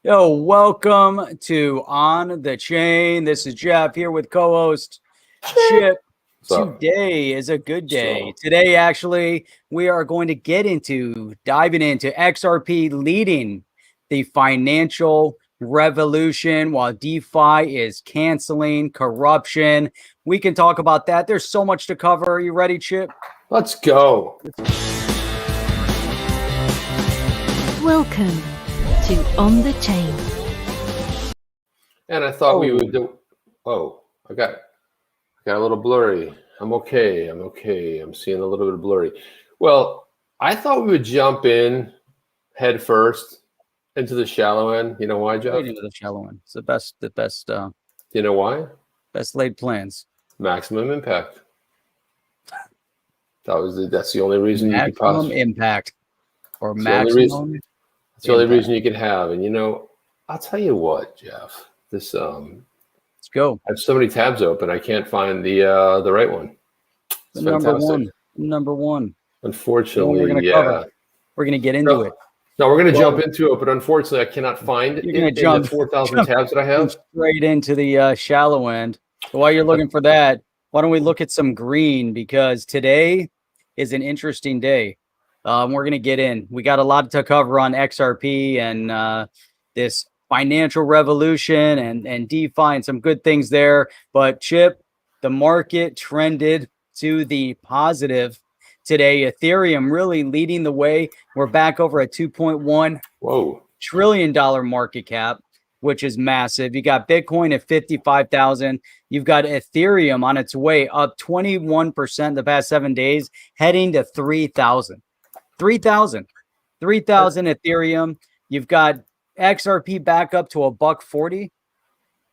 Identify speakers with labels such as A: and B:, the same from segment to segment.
A: Yo, welcome to On the Chain. This is Jeff here with co-host Chip. Today is a good day. Today, actually, we are going to diving into XRP leading the financial revolution while DeFi is canceling corruption. We can talk about that. There's so much to cover. Are you ready, Chip?
B: Let's go.
C: Welcome to On the Chain.
B: And I thought we would do. Oh, I got a little blurry. I'm okay. I'm seeing a little bit of blurry. Well, I thought we would jump in head first into the shallow end. You know why, Jeff?
A: Into the shallow end. It's the best.
B: You know why?
A: Best laid plans.
B: Maximum impact. That's the only reason you could possibly
A: impact or maximum.
B: That's the only reason you could have. And I'll tell you what, Jeff. This
A: let's go.
B: I have so many tabs open, I can't find the right one.
A: It's number one.
B: Unfortunately,
A: we're gonna get into it.
B: No, we're gonna jump into it, but unfortunately, I cannot find it.
A: You're gonna jump
B: the 4,000 tabs that I have
A: straight into the shallow end. So while you're looking for that, why don't we look at some green, because today is an interesting day. We're gonna get in. We got a lot to cover on XRP and this financial revolution and DeFi and some good things there. But Chip, the market trended to the positive today. Ethereum really leading the way. We're back over a $2.1 trillion market cap, which is massive. You got Bitcoin at 55,000. You've got Ethereum on its way up 21% the past 7 days, heading to 3,000. 3,000 Ethereum. You've got XRP back up to $1.40.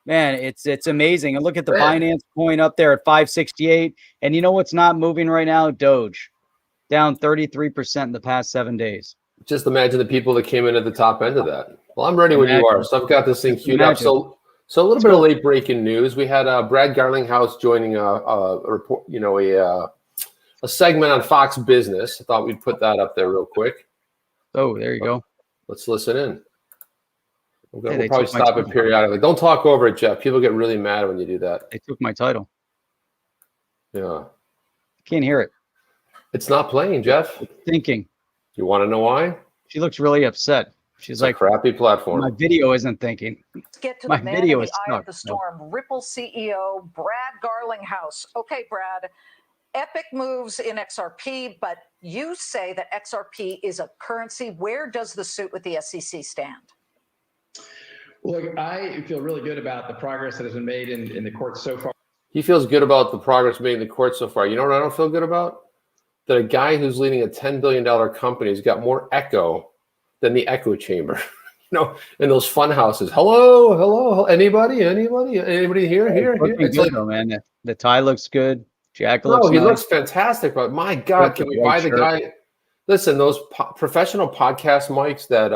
A: Man, it's amazing. And look at the Binance coin up there at 568. And you know what's not moving right now? Doge, down 33% in the past 7 days.
B: Just imagine the people that came in at the top end of that. Well, I'm ready when you are. So I've got this thing queued up. So a little bit of late breaking news. We had Brad Garlinghouse joining a report, a segment on Fox Business. I thought we'd put that up there real quick.
A: Oh, there you go.
B: Let's listen in. We'll probably stop it periodically. Don't talk over it, Jeff. People get really mad when you do that.
A: They took my title.
B: Yeah.
A: Can't hear it.
B: It's not playing, Jeff.
A: It's thinking.
B: You want to know why?
A: She looks really upset. She's like,
B: crappy platform.
A: My video isn't thinking.
D: Let's get to the man in the eye of the storm, Ripple CEO Brad Garlinghouse. Okay, Brad, epic moves in XRP, but you say that XRP is a currency. Where does the suit with the SEC stand?
E: Look, I feel really good about the progress that has been made in the courts so far.
B: He feels good about the progress made in the courts so far. You know what I don't feel good about? That a guy who's leading a $10 billion company has got more echo than the echo chamber. In those fun houses. Hello. Anybody here? Here.
A: It's good, though, man. The tie looks good. Jack looks
B: he looks fantastic. But my God, can we buy the guy? Listen, those professional podcast mics that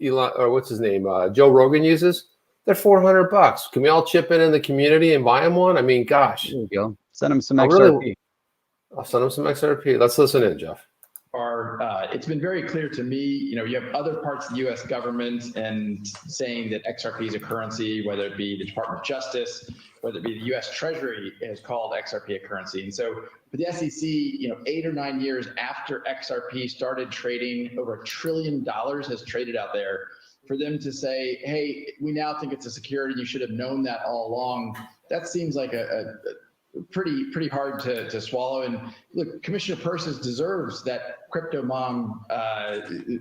B: Elon, or what's his name, Joe Rogan uses, they're $400. Can we all chip in the community and buy him one? I mean, gosh.
A: There you go. Send him some XRP.
B: I'll send him some XRP. Let's listen in, Jeff.
E: It's been very clear to me, you have other parts of the U.S. government and saying that XRP is a currency, whether it be the Department of Justice, whether it be the U.S. Treasury has called XRP a currency. And so for the SEC, 8 or 9 years after XRP started trading, over $1 trillion has traded out there. For them to say, hey, we now think it's a security, you should have known that all along, that seems like a pretty hard to swallow. And look, Commissioner Persis deserves that crypto mom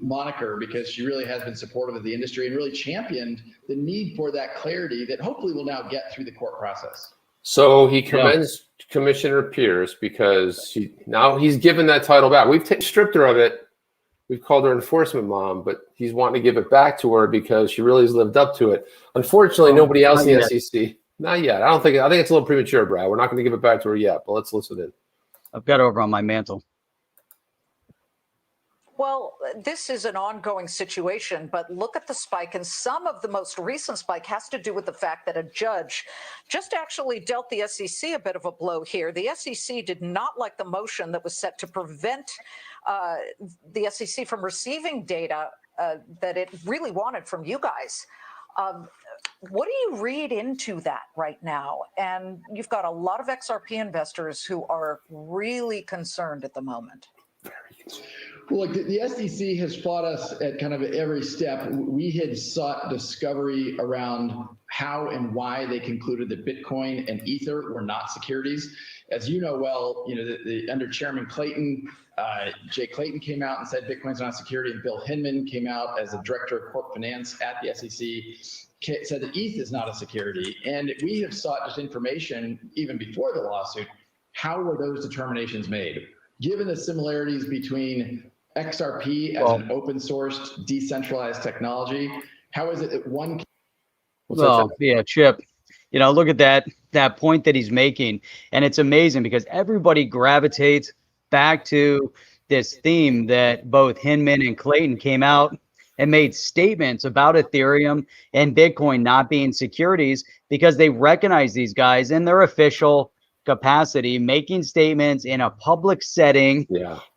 E: moniker, because she really has been supportive of the industry and really championed the need for that clarity that hopefully will now get through the court process.
B: So he commends Commissioner Pierce because he's given that title back. We've stripped her of it. We've called her enforcement mom, but he's wanting to give it back to her because she really has lived up to it. Unfortunately, nobody else in the SEC. Not yet. I think it's a little premature, Brad. We're not going to give it back to her yet, but let's listen in.
A: I've got it over on my mantle.
D: Well, this is an ongoing situation, but look at the spike. And some of the most recent spike has to do with the fact that a judge just actually dealt the SEC a bit of a blow here. The SEC did not like the motion that was set to prevent the SEC from receiving data that it really wanted from you guys. What do you read into that right now? And you've got a lot of XRP investors who are really concerned at the moment.
E: Well, look, the SEC has fought us at kind of every step. We had sought discovery around how and why they concluded that Bitcoin and Ether were not securities. As you know well, under Chairman Clayton, Jay Clayton came out and said Bitcoin's not a security, and Bill Hinman came out as the director of corp finance at the SEC, said that ETH is not a security. And we have sought just information even before the lawsuit. How were those determinations made? Given the similarities between XRP as an open source, decentralized technology, how is it that one?
A: Well, yeah, Chip, look at that point that he's making. And it's amazing because everybody gravitates back to this theme that both Hinman and Clayton came out and made statements about Ethereum and Bitcoin not being securities because they recognize these guys in their official capacity, making statements in a public setting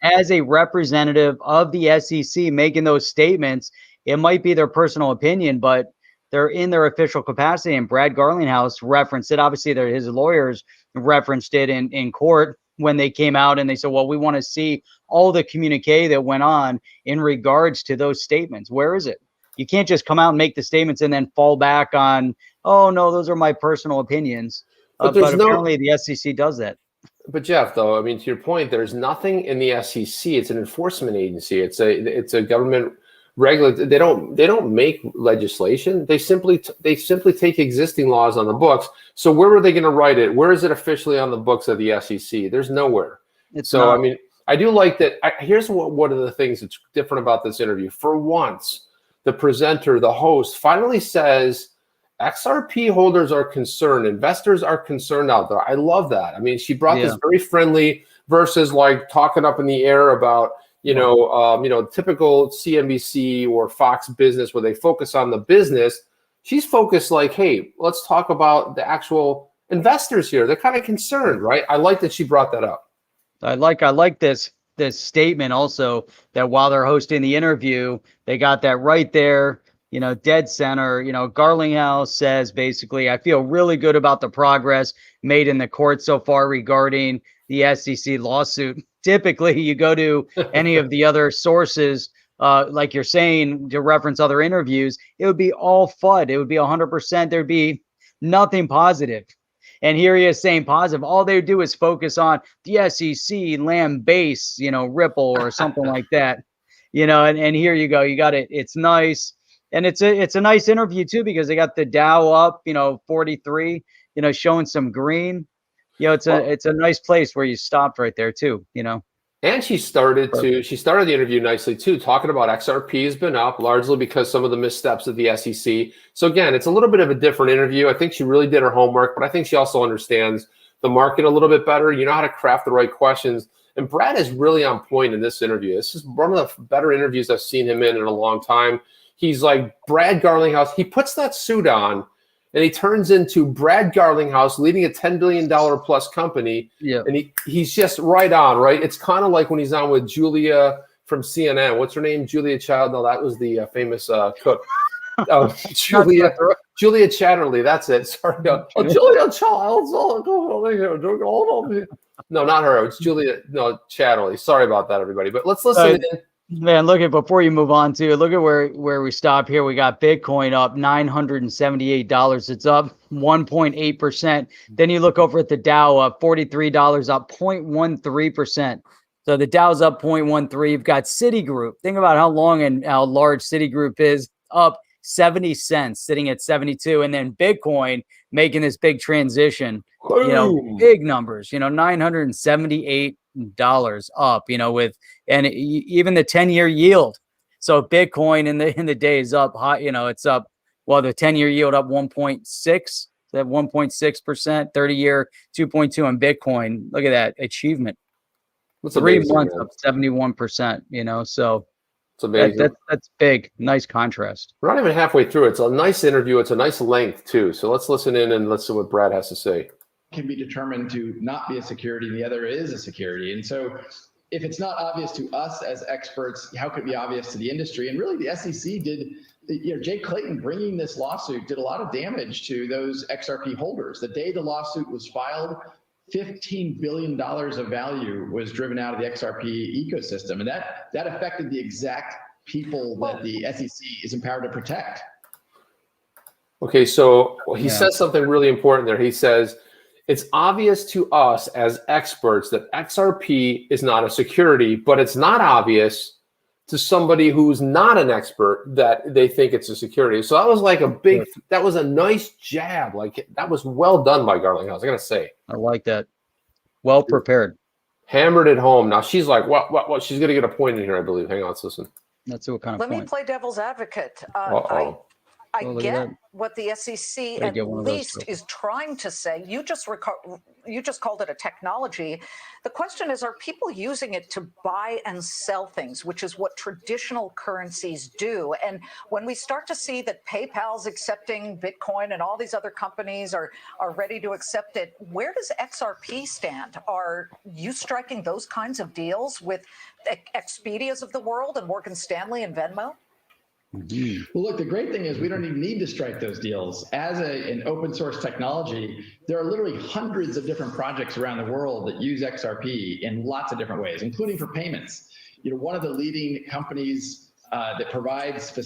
A: as a representative of the SEC, making those statements. It might be their personal opinion, but they're in their official capacity. And Brad Garlinghouse referenced it. Obviously, his lawyers referenced it in court when they came out and they said, well, we want to see all the communique that went on in regards to those statements. Where is it? You can't just come out and make the statements and then fall back on, oh, no, those are my personal opinions. But apparently the SEC does that.
B: But Jeff, though, I mean, to your point, there's nothing in the SEC. It's an enforcement agency. It's a government regulator. They don't make legislation. They simply take existing laws on the books. So where are they going to write it? Where is it officially on the books of the SEC? There's nowhere. I mean, I do like that. Here's one of the things that's different about this interview. For once, the presenter, the host, finally says, XRP holders are concerned. Investors are concerned out there. I love that. I mean, she brought this very friendly versus like talking up in the air about, typical CNBC or Fox Business where they focus on the business. She's focused like, hey, let's talk about the actual investors here. They're kind of concerned, right? I like that she brought that up.
A: I like this statement also that while they're hosting the interview, they got that right there. Dead center. Garlinghouse says basically, I feel really good about the progress made in the court so far regarding the SEC lawsuit. Typically, you go to any of the other sources, like you're saying, to reference other interviews, it would be all FUD. It would be 100%. There'd be nothing positive. And here he is saying positive. All they do is focus on the SEC, Lamb base, Ripple or something like that. And here you go. You got it. It's nice. And it's a nice interview too, because they got the Dow up, 43, showing some green. It's a nice place where you stopped right there too,
B: And she started the interview nicely too, talking about XRP has been up largely because some of the missteps of the SEC. So again, it's a little bit of a different interview. I think she really did her homework, but I think she also understands the market a little bit better. You know how to craft the right questions. And Brad is really on point in this interview. This is one of the better interviews I've seen him in a long time. He's like Brad Garlinghouse. He puts that suit on and he turns into Brad Garlinghouse leading a $10 billion plus company. Yeah. And he's just right on, right? It's kind of like when he's on with Julia from CNN. What's her name? Julia Child. No, that was the famous cook. Julia Chatterley. That's it. Sorry. Julia Child. No, not her. It's Julia. No, Chatterley. Sorry about that, everybody. But let's listen in.
A: Man, before you move on to look at where we stop here. We got Bitcoin up $978. It's up 1.8%. Then you look over at the Dow up $43, up 0.13%. So the Dow's up 0.13. You've got Citigroup. Think about how long and how large Citigroup is, up 70 cents, sitting at 72. And then Bitcoin making this big transition, big numbers, $978 up, even the 10-year yield. So Bitcoin in the day is up high, it's up, well, the 10-year yield up 1.6, that 1.6%, 30-year 2.2 on Bitcoin. Look at that achievement.
B: That's
A: 3
B: amazing,
A: months
B: man.
A: up 71%, so
B: it's amazing.
A: That's big. Nice contrast.
B: We're not even halfway through. It's a nice interview. It's a nice length too. So let's listen in and let's see what Brad has to say.
E: Can be determined to not be a security, and the other is a security. And so if it's not obvious to us as experts, how could it be obvious to the industry? And really, the SEC did. Jay Clayton bringing this lawsuit did a lot of damage to those XRP holders. The day the lawsuit was filed, $15 billion of value was driven out of the XRP ecosystem, and that affected the exact people that the SEC is empowered to protect.
B: Okay, so he says something really important there. He says, it's obvious to us as experts that XRP is not a security, but it's not obvious to somebody who's not an expert that they think it's a security. So that was like that was a nice jab. Like, that was well done by Garlinghouse, I gotta say.
A: I like that. Well prepared.
B: Hammered it home. Now she's like, what? She's gonna get a point in here, I believe. Hang on, let's listen.
A: That's what kind of
D: Let
A: point.
D: me play devil's advocate. I
A: Oh,
D: get what the SEC at least is trying to say. You just called it a technology. The question is, are people using it to buy and sell things, which is what traditional currencies do? And when we start to see that PayPal's accepting Bitcoin and all these other companies are ready to accept it, where does XRP stand? Are you striking those kinds of deals with Expedias of the world and Morgan Stanley and Venmo?
E: Well, look, the great thing is we don't even need to strike those deals. As an open source technology, there are literally hundreds of different projects around the world that use XRP in lots of different ways, including for payments. One of the leading companies that provides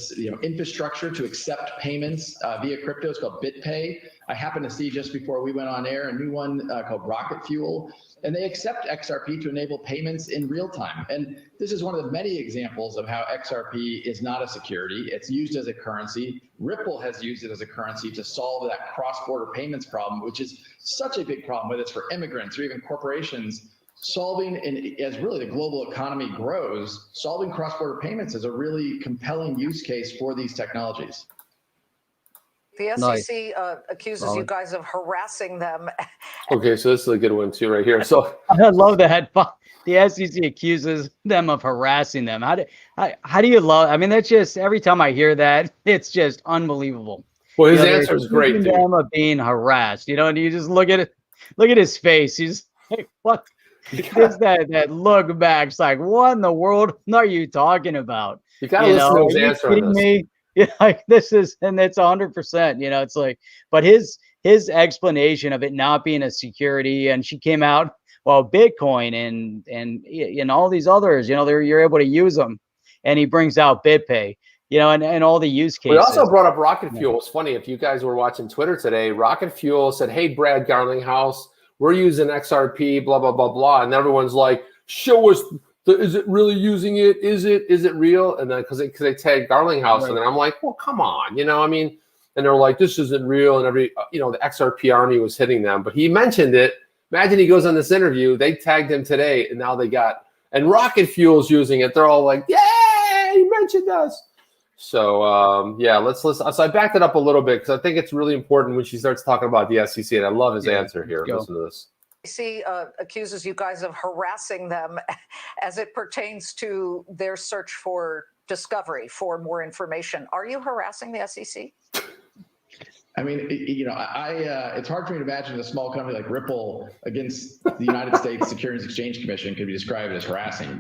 E: infrastructure to accept payments via crypto is called BitPay. I happened to see just before we went on air a new one called Rocket Fuel, and they accept XRP to enable payments in real time. And this is one of the many examples of how XRP is not a security. It's used as a currency. Ripple has used it as a currency to solve that cross-border payments problem, which is such a big problem, whether it's for immigrants or even corporations. Solving, and as really the global economy grows, solving cross-border payments is a really compelling use case for these technologies.
D: The SEC accuses you guys of harassing them.
B: Okay, so this is a good one too, right here. So
A: I love that the SEC accuses them of harassing them. How do you love? I mean, that's just every time I hear that, it's just unbelievable.
B: Well, his answer is great, dude.
A: Them of being harassed, and you just look at it, look at his face. He's like, what? Just that look back. It's like, what in the world are you talking about?
B: You gotta listen to his answer on this.
A: Me? Yeah, like this is, and it's 100%. It's like, but his explanation of it not being a security, and she came out, well, Bitcoin and all these others, you're able to use them, and he brings out BitPay, and all the use cases.
B: We also brought up Rocket Fuel. It's funny, if you guys were watching Twitter today, Rocket Fuel said, "Hey, Brad Garlinghouse, we're using XRP, blah blah blah blah," and everyone's like, "Show us." Is it really using it? Is it real? And then because they tagged Garlinghouse, and then I'm like, well, come on, I mean, and they're like, this isn't real, and the XRP army was hitting them, but he mentioned it. Imagine he goes on this interview, they tagged him today, and now and Rocket Fuel's using it. They're all like, yay, he mentioned us. So yeah, let's listen. So I backed it up a little bit because I think it's really important when she starts talking about the SEC, and I love his answer here. Listen to this.
D: SEC accuses you guys of harassing them as it pertains to their search for discovery, for more information. Are you harassing the SEC?
E: I mean, it's hard for me to imagine a small company like Ripple against the United States Securities Exchange Commission could be described as harassing.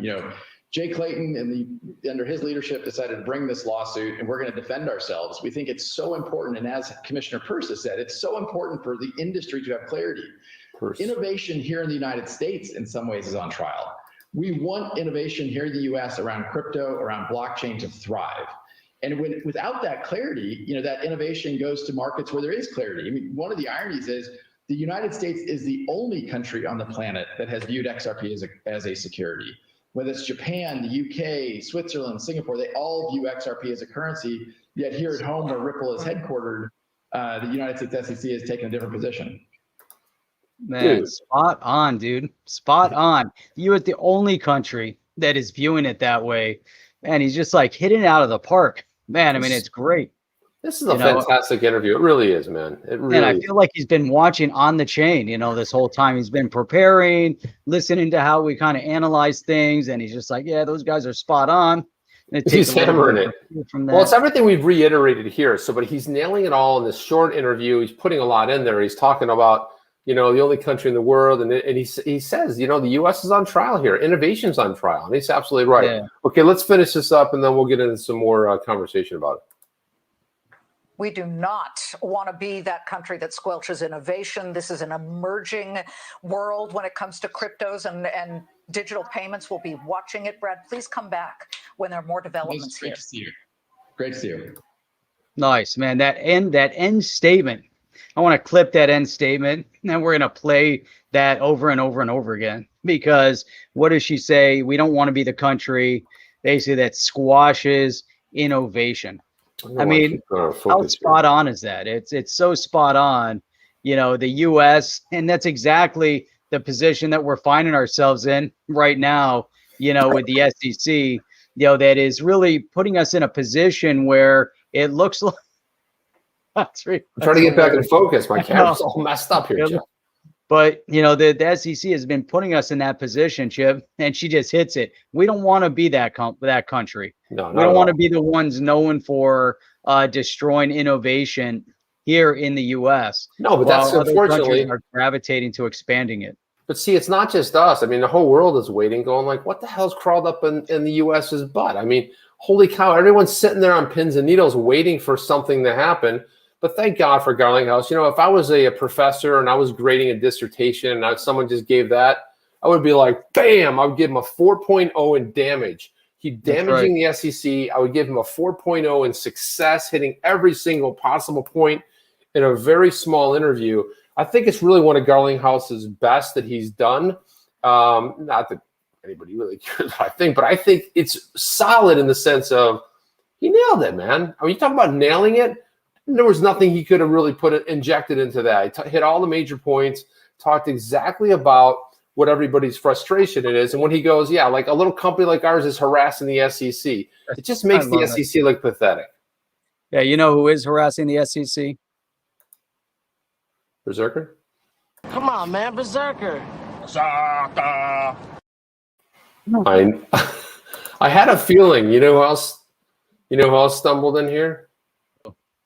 E: Jay Clayton under his leadership decided to bring this lawsuit, and we're going to defend ourselves. We think it's so important, and as Commissioner Peirce has said, it's so important for the industry to have clarity. Innovation here in the United States, in some ways, is on trial. We want innovation here in the U.S. around crypto, around blockchain to thrive. And without that clarity, that innovation goes to markets where there is clarity. I mean, one of the ironies is the United States is the only country on the planet that has viewed XRP as a security. Whether it's Japan, the UK, Switzerland, Singapore, they all view XRP as a currency. Yet here at home, where Ripple is headquartered, the United States SEC has taken a different position.
A: Man,
B: dude.
A: Spot on, dude. Spot on. You are the only country that is viewing it that way. Man, he's just like hitting it out of the park. Man, I mean, it's great.
B: This is a fantastic interview. It really is, man. It really
A: and I feel like he's been watching on the chain, this whole time. He's been preparing, listening to how we kind of analyze things. And he's just like, yeah, those guys are spot on. And
B: he's hammering it. Well, it's everything we've reiterated here. But he's nailing it all in this short interview. He's putting a lot in there. He's talking about the only country in the world. And he says, the U.S. is on trial here. Innovation's on trial. And he's absolutely right.
A: Yeah.
B: Okay, let's finish this up, and then we'll get into some more conversation about it.
D: We do not want to be that country that squelches innovation. This is an emerging world when it comes to cryptos and digital payments. We'll be watching it. Brad, please come back when there are more developments here.
E: Great to see you. Great to see you.
A: Nice, man. That end statement. I want to clip that end statement, and we're going to play that over and over and over again, because what does she say? We don't want to be the country basically that squashes innovation. I mean, how spot on is that? It's so spot on, the U.S., and that's exactly the position that we're finding ourselves in right now, with the SEC, that is really putting us in a position where it looks like I'm trying
B: to get back in focus. My camera's all messed up here, Jeff.
A: But, the SEC has been putting us in that position, Chip, and she just hits it. We don't want to be that country.
B: No,
A: we don't want to be the ones known for destroying innovation here in the U.S.
B: No, but that's unfortunately
A: are gravitating to expanding it.
B: But see, it's not just us. I mean, the whole world is waiting, going like, what the hell's crawled up in the U.S.'s butt? I mean, holy cow, everyone's sitting there on pins and needles waiting for something to happen. But thank God for Garlinghouse. If I was a professor and I was grading a dissertation and someone just gave that, I would be like, bam, I would give him a 4.0 in damage. He's damaging the SEC. I would give him a 4.0 in success, hitting every single possible point in a very small interview. I think it's really one of Garlinghouse's best that he's done. Not that anybody really cares what I think, but I think it's solid in the sense of he nailed it, man. I mean, you talk about nailing it. There was nothing he could have really injected into that. He hit all the major points, talked exactly about what everybody's frustration it is. And when he goes, yeah, like a little company like ours is harassing the SEC, it just makes the SEC look pathetic.
A: Yeah, you know who is harassing the SEC?
B: Berserker?
F: Come on, man, Berserker.
B: Berserker. I had a feeling, who else stumbled in here?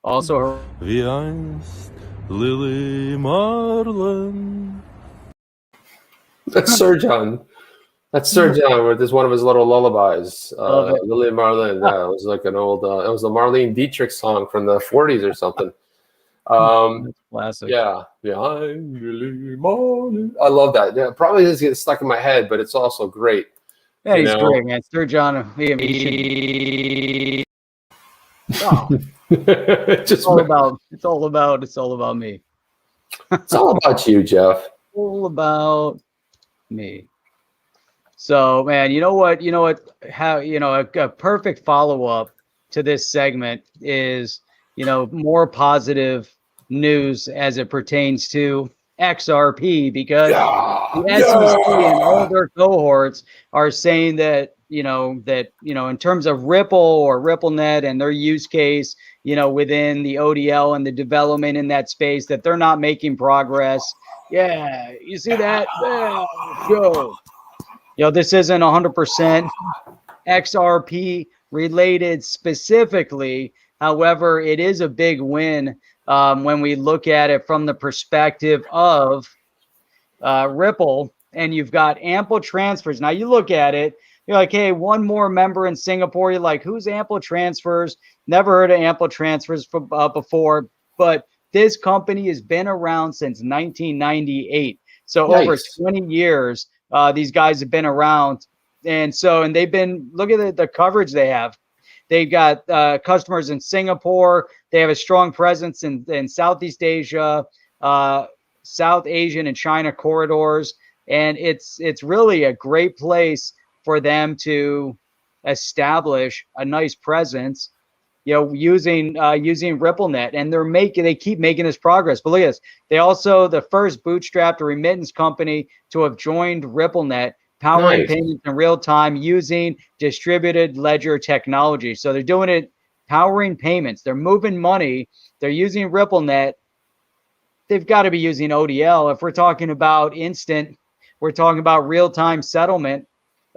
A: Also,
G: Wie einst Lily Marlin.
B: That's Sir John. That's Sir John with one of his little lullabies. Lily Marlin. Yeah, it was like an old. It was the Marlene Dietrich song from the 40s or something.
A: Classic.
B: Yeah, behind Lily Marlin. I love that. Yeah, probably doesn't get stuck in my head, but it's also great.
A: Yeah, he's great, man. Sir John. Oh. It's all about me.
B: It's all about you, Jeff.
A: All about me. So, man, you know what? How a perfect follow-up to this segment is, more positive news as it pertains to XRP, because the SEC and all their cohorts are saying that in terms of Ripple or RippleNet and their use case, within the ODL and the development in that space, that they're not making progress. Yeah, you see that? Yeah, go. This isn't 100% XRP related specifically. However, it is a big win when we look at it from the perspective of Ripple, and you've got ample transfers. Now you look at it, you're like, hey, one more member in Singapore. You're like, who's Ample Transfers? Never heard of Ample Transfers before, but this company has been around since 1998. So over 20 years, these guys have been around. And they've been, look at the coverage they have. They've got customers in Singapore. They have a strong presence in Southeast Asia, South Asian and China corridors. And it's really a great place for them to establish a nice presence, using RippleNet, and they keep making this progress. But look at this. They also the first bootstrapped remittance company to have joined RippleNet, powering payments in real time using distributed ledger technology. So they're doing it, powering payments. They're moving money. They're using RippleNet. They've got to be using ODL. If we're talking about instant, we're talking about real-time settlement.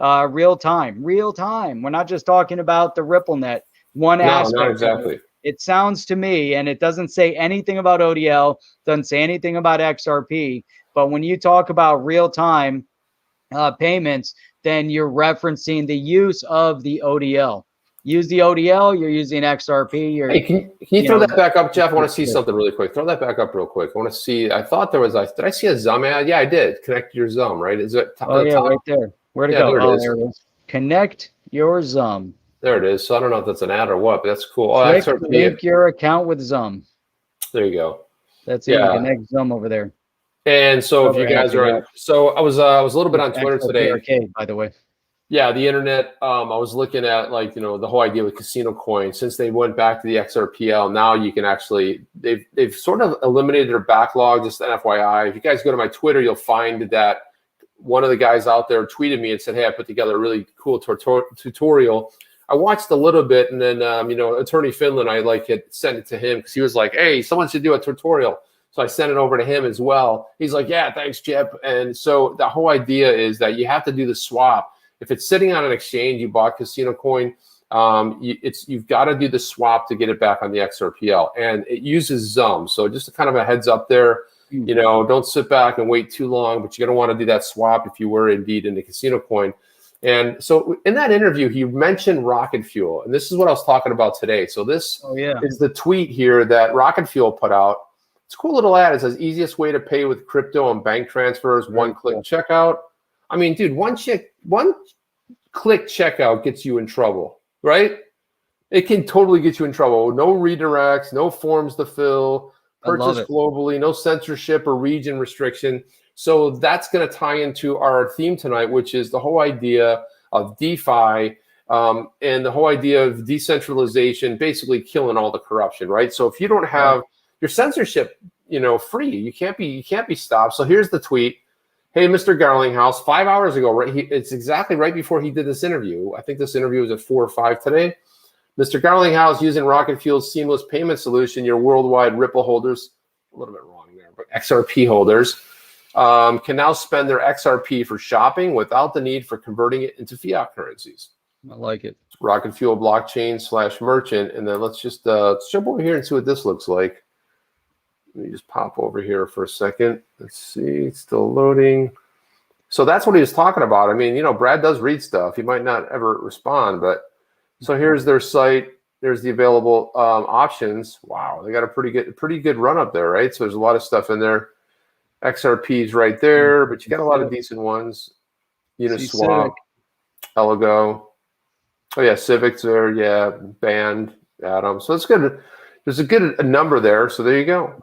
A: Real time. We're not just talking about the RippleNet. One aspect.
B: No, not exactly.
A: It sounds to me, and it doesn't say anything about ODL, doesn't say anything about XRP, but when you talk about real-time payments, then you're referencing the use of the ODL. Use the ODL, you're using XRP.
B: Hey, can you throw that back up, Jeff? I want to see something really quick. Throw that back up real quick. I want to see. I thought there was. Did I see a Zum ad? Yeah, I did. Connect your Zum, right? Is it?
A: Oh yeah, right there. Where'd it go?
B: There it is.
A: There it is. Connect your Zum.
B: There it is. So I don't know if that's an ad or what, but that's cool. Oh, XRP.
A: Link your account with Zum.
B: There you go.
A: That's it. Yeah. Connect Zum over there.
B: And so if you guys are on, so I was a little bit on Twitter today.
A: Arcade, by the way.
B: Yeah, the internet. I was looking at the whole idea with casino coins. Since they went back to the XRPL, now you can actually they've sort of eliminated their backlog. Just an FYI, if you guys go to my Twitter, you'll find that one of the guys out there tweeted me and said, "Hey, I put together a really cool tutorial." I watched a little bit, and then Attorney Finland, I had sent it to him because he was like, "Hey, someone should do a tutorial." So I sent it over to him as well. He's like, "Yeah, thanks, Chip." And so the whole idea is that you have to do the swap. If it's sitting on an exchange, you bought Casino Coin, you've got to do the swap to get it back on the XRPL, and it uses Zum. So just kind of a heads up there. Don't sit back and wait too long, but you're going to want to do that swap if you were indeed into Casino Coin. And so in that interview, he mentioned Rocket Fuel, and this is what I was talking about today. So this is the tweet here that Rocket Fuel put out. It's a cool little ad. It says, easiest way to pay with crypto and bank transfers, one-click checkout. I mean, dude, one-click checkout gets you in trouble, right? It can totally get you in trouble. No redirects, no forms to fill, purchase globally, no censorship or region restriction. So that's going to tie into our theme tonight, which is the whole idea of DeFi and the whole idea of decentralization, basically killing all the corruption, right? So if you don't have your censorship, free, you can't be stopped. So here's the tweet. Hey, Mr. Garlinghouse, 5 hours ago, right? It's exactly right before he did this interview. I think this interview was at 4 or 5 today. Mr. Garlinghouse, using Rocket Fuel's seamless payment solution, your worldwide Ripple holders, a little bit wrong there, but XRP holders, can now spend their XRP for shopping without the need for converting it into fiat currencies.
A: I like it.
B: Rocket Fuel blockchain / merchant. And then let's just jump over here and see what this looks like. Let me just pop over here for a second. Let's see, it's still loading. So that's what he was talking about. I mean, Brad does read stuff. He might not ever respond, but so here's their site. There's the available options. Wow, they got a pretty good run up there, right? So there's a lot of stuff in there. XRP's right there, but you got a lot of decent ones. Uniswap, Eligo. Oh yeah, Civic's there. Yeah, Band, Atom. So it's good. There's a number there. So there you go.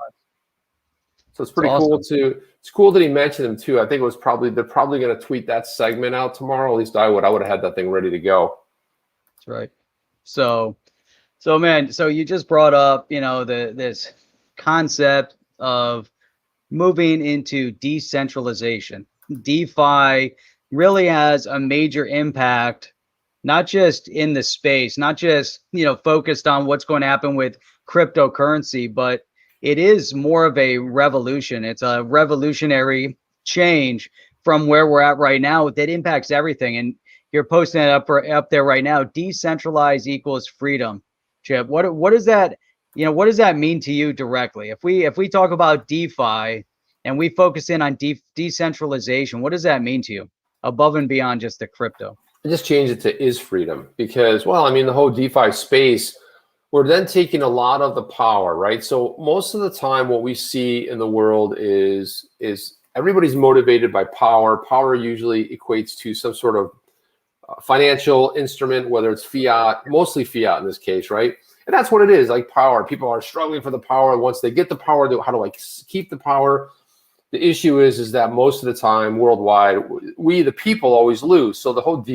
B: So it's pretty cool too. It's cool that he mentioned them too. I think they're probably going to tweet that segment out tomorrow. At least I would have had that thing ready to go.
A: That's right. So man, so you just brought up, this concept of moving into decentralization. DeFi really has a major impact, not just in the space, not just, focused on what's going to happen with cryptocurrency, but it is more of a revolution. It's a revolutionary change from where we're at right now that impacts everything. And you're posting it up there right now. Decentralized equals freedom. Chip, what does that, what does that mean to you directly? If we talk about DeFi and we focus in on decentralization, what does that mean to you above and beyond just the crypto?
B: I just changed it to is freedom because, the whole DeFi space, we're then taking a lot of the power, right? So most of the time what we see in the world is everybody's motivated by power. Power usually equates to some sort of financial instrument, whether it's fiat, mostly fiat in this case, right? And that's what it is, like power. People are struggling for the power. Once they get the power, how do I keep the power? The issue is that most of the time worldwide, we, the people, always lose. So the whole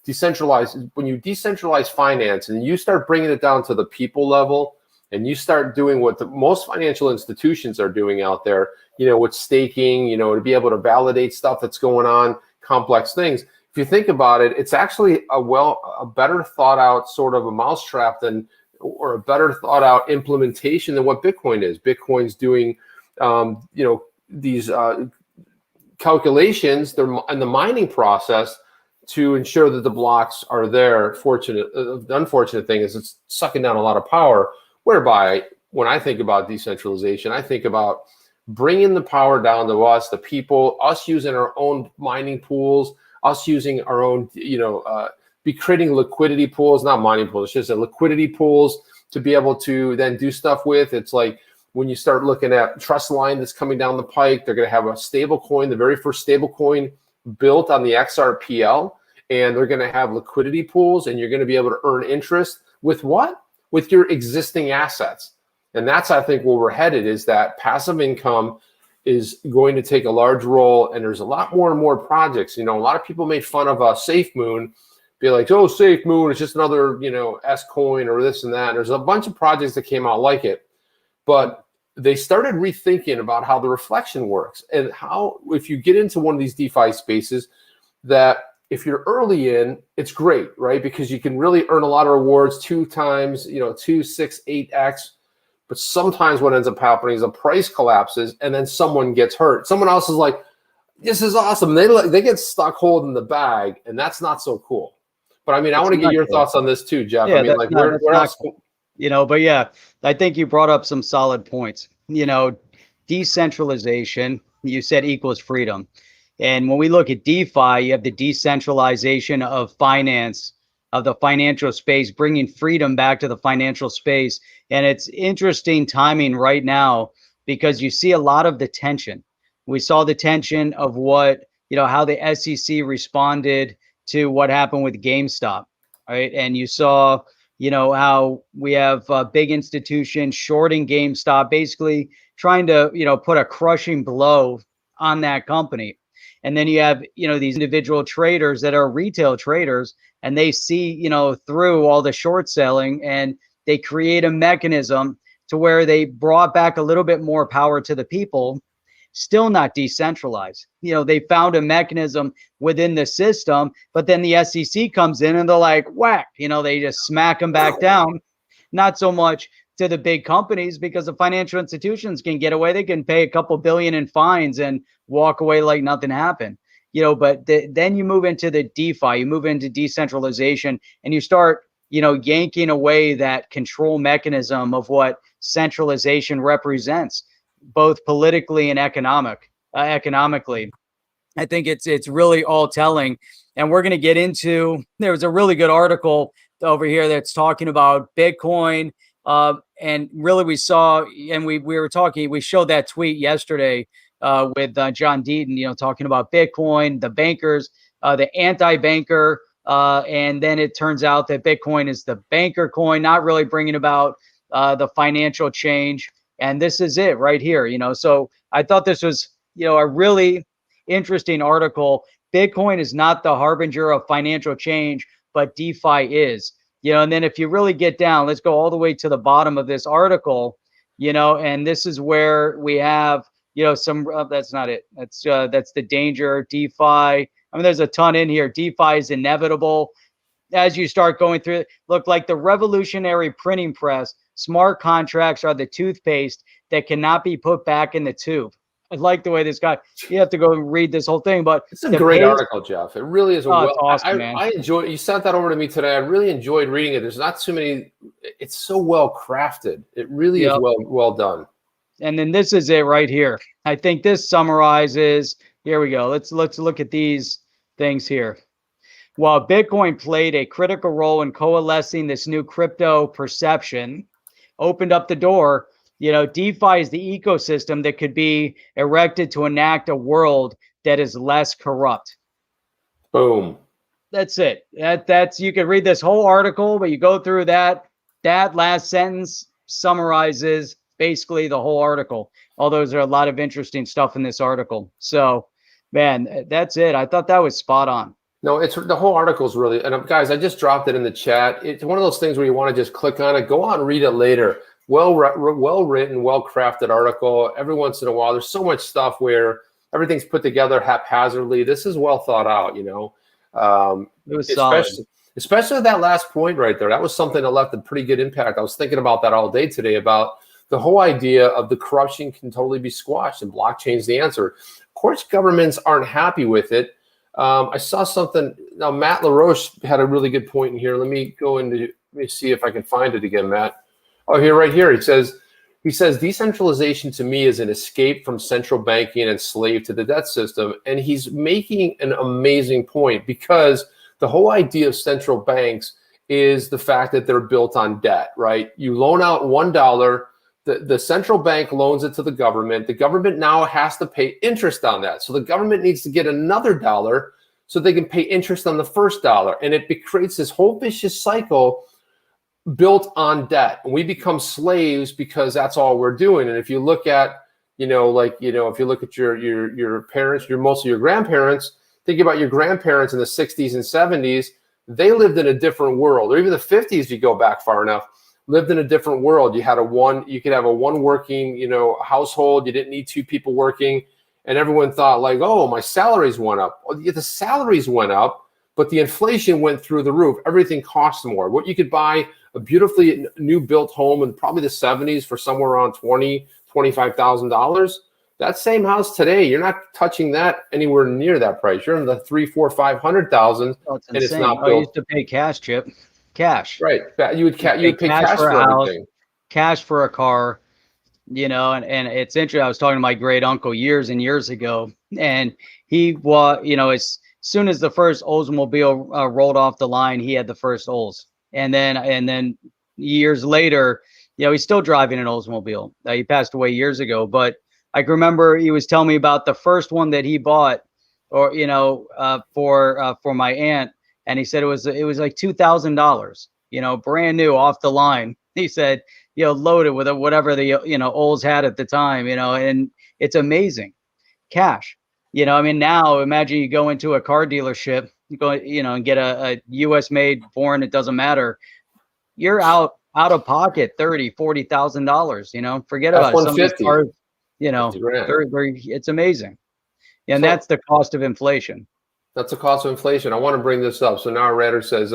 B: decentralized, when you decentralize finance and you start bringing it down to the people level and you start doing what most financial institutions are doing out there, with staking, to be able to validate stuff that's going on, complex things. If you think about it, it's actually a better thought out sort of a mousetrap or a better thought out implementation than what Bitcoin is. Bitcoin's doing, these calculations and the mining process to ensure that the blocks are there. The unfortunate thing is it's sucking down a lot of power. whereby when I think about decentralization, I think about bringing the power down to us, the people, us using our own mining pools, us using our own, be creating liquidity pools, not mining pools, it's just a liquidity pools to be able to then do stuff with. It's like when you start looking at Trustline that's coming down the pike, they're going to have a stable coin, the very first stable coin built on the XRPL, and they're going to have liquidity pools, and you're going to be able to earn interest with what? With your existing assets. And that's, I think, where we're headed, is that passive income is going to take a large role, and there's a lot more and more projects. A lot of people made fun of SafeMoon, be like, oh, SafeMoon is just another, S coin or this and that. And there's a bunch of projects that came out like it, but they started rethinking about how the reflection works and how, if you get into one of these DeFi spaces, that if you're early in, it's great, right? Because you can really earn a lot of rewards 2 times, 2, 6, 8x. But sometimes what ends up happening is the price collapses and then someone gets hurt. Someone else is like, this is awesome. They get stuck holding the bag, and that's not so cool. But I mean, I want to get your thoughts on this too, Jeff.
A: Yeah,
B: I mean, like, where else?
A: But yeah, I think you brought up some solid points. Decentralization, you said, equals freedom. And when we look at DeFi, you have the decentralization of finance, of the financial space, bringing freedom back to the financial space. And it's interesting timing right now because you see a lot of the tension. We saw the tension of how the SEC responded to what happened with GameStop, right? And you saw, how we have big institutions shorting GameStop, basically trying to, put a crushing blow on that company. And then you have, these individual traders that are retail traders, and they see, through all the short selling, and they create a mechanism to where they brought back a little bit more power to the people, still not decentralized. They found a mechanism within the system, but then the SEC comes in and they're like, whack, they just smack them back down. Not so much to the big companies, because the financial institutions can get away. They can pay a couple billion in fines and walk away like nothing happened. But then you move into the DeFi, you move into decentralization, and you start, yanking away that control mechanism of what centralization represents, both politically and economically. I think it's really all telling. And we're going to get into, there was a really good article over here that's talking about Bitcoin. And really we saw, and we were talking, we showed that tweet yesterday with John Deaton, talking about Bitcoin, the bankers, the anti-banker. And then it turns out that Bitcoin is the banker coin, not really bringing about the financial change. And this is it right here, So I thought this was, a really interesting article. Bitcoin is not the harbinger of financial change, but DeFi is. And then if you really get down, let's go all the way to the bottom of this article, and this is where we have, some, that's not it. That's the danger, DeFi. I mean, there's a ton in here. DeFi is inevitable. As you start going through it, look, like the revolutionary printing press, smart contracts are the toothpaste that cannot be put back in the tube. I like the way this guy, you have to go and read this whole thing, but
B: it's a great article, Jeff. It really is.
A: Awesome, man.
B: I enjoy, you sent that over to me today. I really enjoyed reading it. There's not too many, it's so well crafted. It really is well done.
A: And then this is it right here. I think this summarizes, here we go. Let's look at these things here. While Bitcoin played a critical role in coalescing this new crypto perception, opened up the door, DeFi is the ecosystem that could be erected to enact a world that is less corrupt.
B: Boom.
A: That's it. That's, you can read this whole article, but you go through that last sentence summarizes basically the whole article. Although there's a lot of interesting stuff in this article. So, man, that's it. I thought that was spot on.
B: No, it's the whole article is really, and guys, I just dropped it in the chat. It's one of those things where you want to just click on it, go on and read it later. Well written, well crafted article. Every once in a while, there's so much stuff where everything's put together haphazardly. This is well thought out,
A: It was solid.
B: Especially that last point right there. That was something that left a pretty good impact. I was thinking about that all day today, about the whole idea of the corruption can totally be squashed, and blockchain's the answer. Of course, governments aren't happy with it. I saw something. Now, Matt LaRoche had a really good point in here. Let me see if I can find it again, Matt. Oh, here, right here, he says decentralization to me is an escape from central banking and slave to the debt system. And he's making an amazing point, because the whole idea of central banks is the fact that they're built on debt, right? You loan out $1, the central bank loans it to the government. The government now has to pay interest on that. So the government needs to get another dollar so they can pay interest on the first dollar. And it creates this whole vicious cycle built on debt. And we become slaves because that's all we're doing. And if you look at, if you look at your parents, mostly your grandparents, think about your grandparents in the 60s and 70s, they lived in a different world. Or even the 50s, if you go back far enough, lived in a different world. You could have a one working, household. You didn't need two people working. And everyone thought like, oh, my salaries went up. Well, the salaries went up, but the inflation went through the roof. Everything costs more. What you could buy a beautifully new built home in probably the 70s for somewhere around $25,000. That same house today, you're not touching that anywhere near that price. You're in the $300,000, $400,000, $500,000, and it's not built.
A: I used to pay cash, Chip. Cash.
B: Right. You would pay cash for everything.
A: Cash for a car, and it's interesting. I was talking to my great uncle years and years ago, and he was, as soon as the first Oldsmobile rolled off the line, he had the first Olds. And then years later, he's still driving an Oldsmobile. He passed away years ago, but I can remember he was telling me about the first one that he bought, or for my aunt, and he said it was like $2,000, brand new off the line. He said, loaded with whatever the Olds had at the time, and it's amazing. Cash, now imagine you go into a car dealership, you go, and get a U.S. made, foreign, it doesn't matter. You're out of pocket $30,000-$40,000. Forget about it. Some of these cars, it's amazing. And that's the cost of inflation.
B: That's the cost of inflation. I want to bring this up. So now Redder says,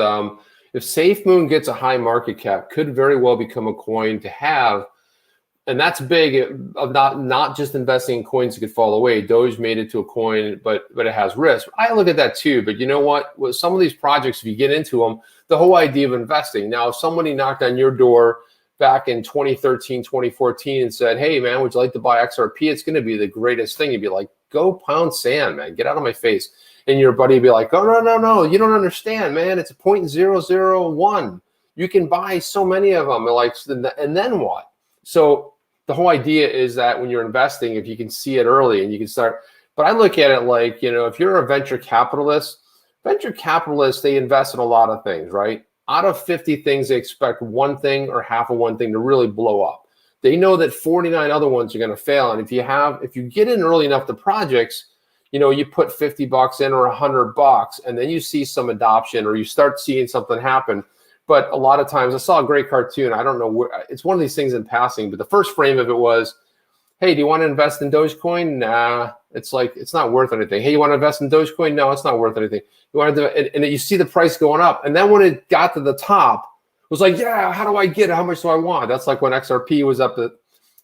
B: if SafeMoon gets a high market cap, could very well become a coin to have. And that's big of not just investing in coins that could fall away. Doge made it to a coin, but it has risk. I look at that too. But you know what? With some of these projects, if you get into them, the whole idea of investing. Now, if somebody knocked on your door back in 2013, 2014 and said, hey, man, would you like to buy XRP? It's going to be the greatest thing. You'd be like, go pound sand, man. Get out of my face. And your buddy would be like, oh, no. You don't understand, man. It's a 0.001. You can buy so many of them. And then what? So the whole idea is that when you're investing, if you can see it early and you can start. But I look at it like, if you're a venture capitalist, they invest in a lot of things, right? Out of 50 things, they expect one thing or half of one thing to really blow up. They know that 49 other ones are going to fail. And if you get in early enough to projects, you put $50 in or $100, and then you see some adoption or you start seeing something happen. But a lot of times, I saw a great cartoon. I don't know where, it's one of these things in passing, but the first frame of it was, hey, do you want to invest in Dogecoin? Nah, it's not worth anything. Hey, you want to invest in Dogecoin? No, it's not worth anything. You want to, and you see the price going up. And then when it got to the top, it was like, yeah, how do I get it? How much do I want? That's like when XRP was up to,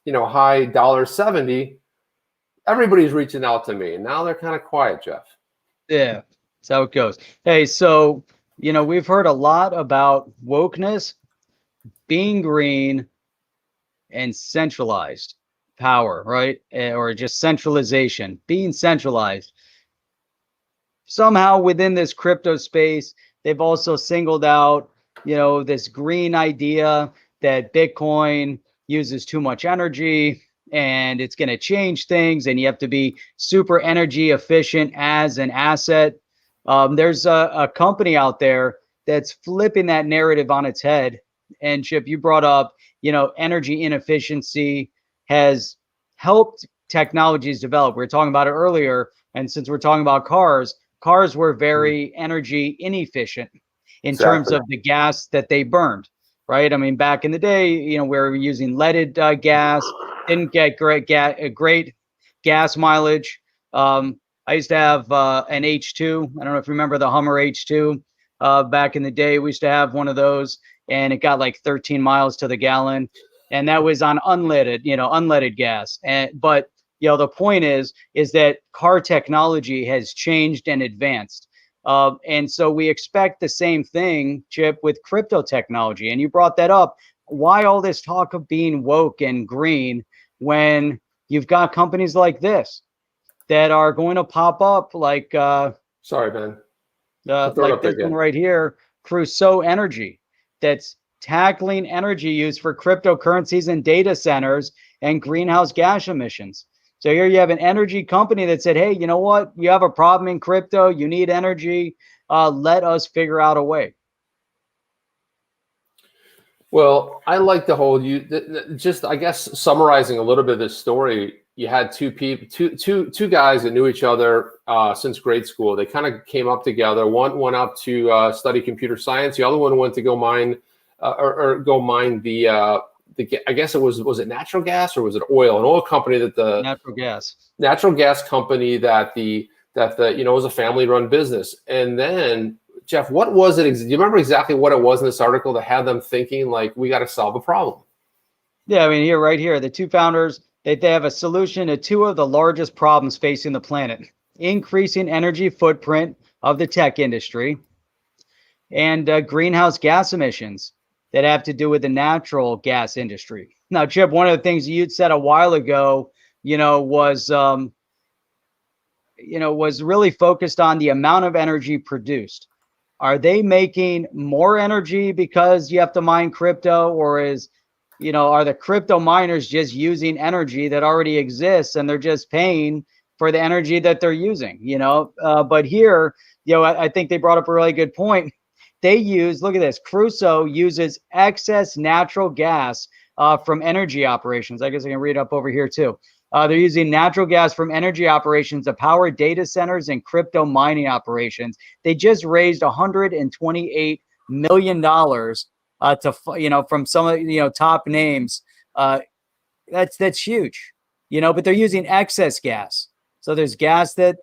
B: high $1.70. Everybody's reaching out to me. And now they're kind of quiet, Jeff.
A: Yeah, that's how it goes. Hey, so, we've heard a lot about wokeness, being green, and centralized power, right? Or just centralization, being centralized. Somehow within this crypto space, they've also singled out, this green idea that Bitcoin uses too much energy and it's going to change things and you have to be super energy efficient as an asset. There's a company out there that's flipping that narrative on its head. And Chip, you brought up, energy inefficiency has helped technologies develop. We were talking about it earlier. And since we're talking about cars were very energy inefficient in terms of the gas that they burned, right? I mean, back in the day, we were using leaded gas, didn't get great gas mileage. I used to have an H2. I don't know if you remember the Hummer H2. Back in the day, we used to have one of those, and it got like 13 miles to the gallon, and that was on unleaded gas. But the point is that car technology has changed and advanced. And so we expect the same thing, Chip, with crypto technology. And you brought that up. why all this talk of being woke and green when you've got companies like this that are going to pop up like
B: sorry, Ben.
A: Like this one right here, Crusoe Energy, that's tackling energy use for cryptocurrencies and data centers and greenhouse gas emissions. So here you have an energy company that said, hey, you know what? You have a problem in crypto. You need energy. Let us figure out a way.
B: Well, I like the whole just I guess summarizing a little bit of this story. You had two guys that knew each other since grade school. They kind of came up together. One went up to study computer science. The other one went to go mine go mine the I guess was it natural gas or was it oil? An oil company that the natural gas company that the was a family run business. And then Jeff, what was it? Do you remember exactly what it was in this article that had them thinking like we got to solve a problem?
A: Yeah, I mean, right here, the two founders, they have a solution to two of the largest problems facing the planet: increasing energy footprint of the tech industry and greenhouse gas emissions that have to do with the natural gas industry. Now, Chip, one of the things you'd said a while ago, was really focused on the amount of energy produced. Are they making more energy because you have to mine crypto, or are the crypto miners just using energy that already exists and they're just paying for the energy that they're using? But here, I think they brought up a really good point. They look at this, Crusoe uses excess natural gas from energy operations. I guess I can read up over here too. They're using natural gas from energy operations to power data centers and crypto mining operations. They just raised $128 million from some of top names. That's huge, but they're using excess gas. So there's gas that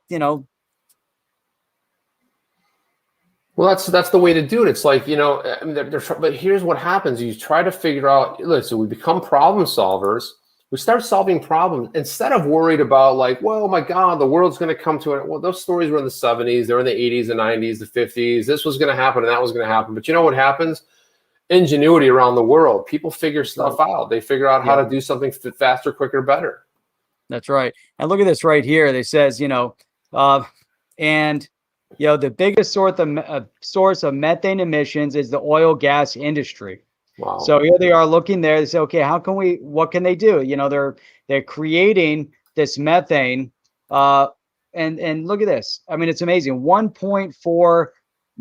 B: Well, that's the way to do it. It's like, I mean, but here's what happens. You try to figure out, listen, we become problem solvers. We start solving problems instead of worried about like, well, my God, the world's going to come to it. Well, those stories were in the 70s. They were in the 80s, the 90s, the 50s. This was going to happen and that was going to happen. But you know what happens? Ingenuity around the world. People figure stuff out. They figure out how to do something faster, quicker, better.
A: That's right. And look at this right here. They says, the biggest source of methane emissions is the oil gas industry.
B: Wow.
A: So here they are looking there. They say, okay, what can they do? They're creating this methane. And look at this. I mean, it's amazing. 1.4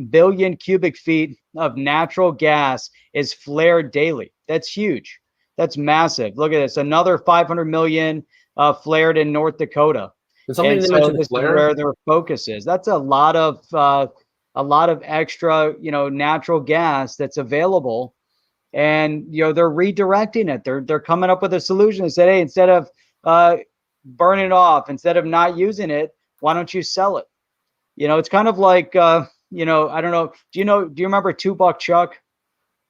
A: billion cubic feet of natural gas is flared daily. That's huge. That's massive. Look at this. Another 500 million flared in North Dakota.
B: And so this
A: is where their focus is. That's a lot of extra, natural gas that's available. And they're redirecting it. They're coming up with a solution. They said, hey, instead of burning it off, instead of not using it, why don't you sell it? It's kind of like I don't know. Do you remember $2 Chuck?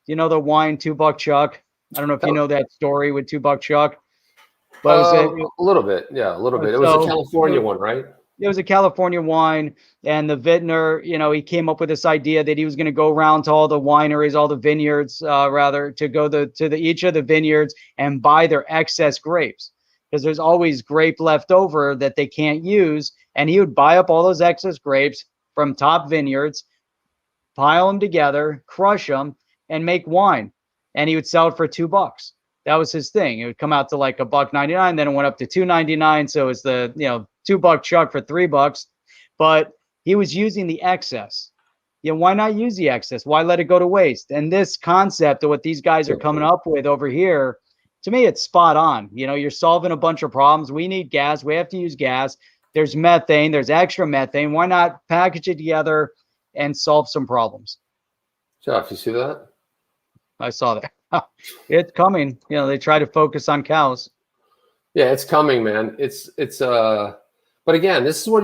A: The wine $2 Chuck? I don't know if you know that story with $2 Chuck. But
B: a little bit, yeah, a little bit. It was a California one, right?
A: It was a California wine, and the vintner, he came up with this idea that he was going to go around to all the wineries, all the vineyards, to go to each of the vineyards and buy their excess grapes, because there's always grape left over that they can't use, and he would buy up all those excess grapes from top vineyards, pile them together, crush them, and make wine, and he would sell it for $2. That was his thing. It would come out to like $1.99, then it went up to $2.99. So it's the $2 Chuck for $3. But he was using the excess. Why not use the excess? Why let it go to waste? And this concept of what these guys are coming up with over here, to me, it's spot on. You're solving a bunch of problems. We need gas. We have to use gas. There's methane. There's extra methane. Why not package it together and solve some problems?
B: Jeff, you see that?
A: I saw that. It's coming. They try to focus on cows.
B: Yeah, it's coming, man. But again, this is where